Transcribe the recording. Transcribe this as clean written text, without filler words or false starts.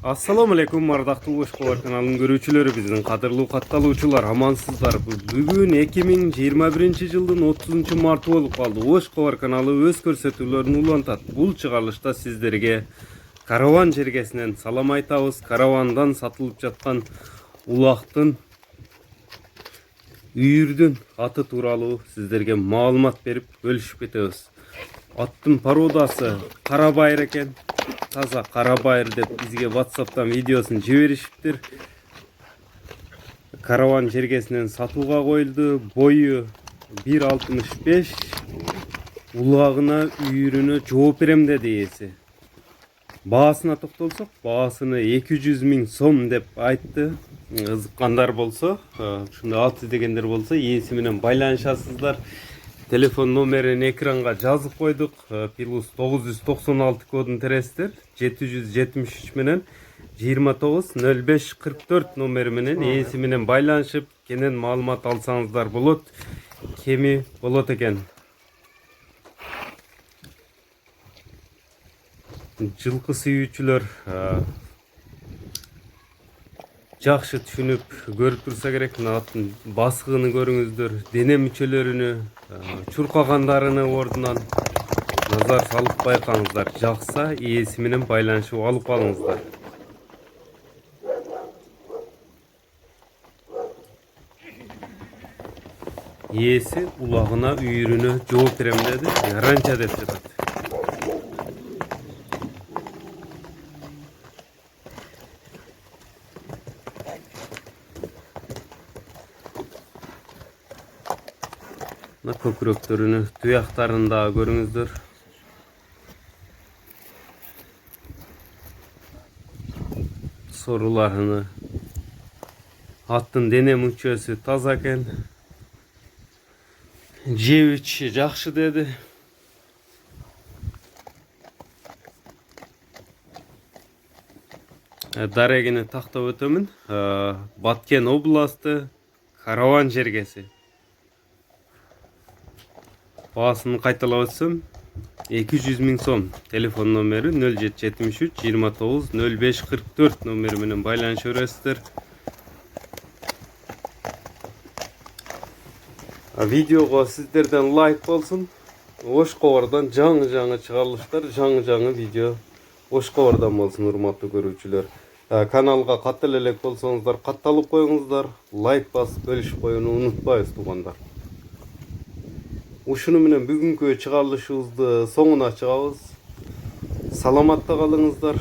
Assalamu alaikum ардактуу Ошкобар каналынын көрүүчүлөрү, биздин кадырлуу катталуучулар, амансыздар. Бүгүн 2021-жылдын 30 марты болуп калды. Ошкобар каналы өз көрсөтүүлөрүн улантат. Бул чыгарылышта сиздерге караван жергесинен салам айтабыз. Каравандан сатылып жаткан улактын, үйүрдүн аты тууралуу сиздерге маалымат берип бөлүшүп кетебиз. Аттын породасы кара байыр экен. Таза кара байыр деп бизге WhatsApp'tan видеосун жиберишиптир. Караван жергесинен сатууга коюлду. Бою 1,65. Улагына, үйүрүнө жооп берем деди ээси. Баасына токтолсок, баасыны 200 000 сом деп айтты. Кызыккандар болсо, ушундай ат издегендер болсо, ээси менен байланышасыздар. Телефон номерин экранга жазып койдук. Плюс 996 кодун тересиздер. 773 менен 29 05 44 номери менен ээси менен байланышып, кенен маалымат алсаңыздар болот. Кеми болот экен. Жылкы сүйүүчүлөр жакшы түшүнүп көрүп турса керек. Мына аттын баскыгын көрүңүздөр, дене мүчөлөрүнү, чуркагандарыны ордунан назар салып байкаңыздар. Жакса ээси менен байланышып алып калыңыздар. Ээси улагына, үйүрүнө жооп берем деди. Ранча деп жатат. Көкүрөктөрүнү, туяктарын да көрүңүздөр. Соруларыны. Аттын дене мүчөсү таза экен. Жеп ичиши жакшы деди. Дарегини тактап өтөмүн. Баткен областы, Караван жергеси. Баасын кайталап өтсөм, 200 000 сом. Телефон номери 0773 29 05 44 номери менен байланышып бересиздер. Видеого сиздерден лайк болсун. Ошкобардан жаңы чыгарылыштар, жаңы видео Ошкобардан болсун, урматтуу көрүүчүлөр. Каналга катты элек болсоңуздар, катталып коюңуздар. Лайк басып бөлүшүп коюуну унутпайбыз, туугандар. Ушуну менен бүгүнкү чыгарылышыбызды соңуна чыгабыз. Саламатта калыңыздар.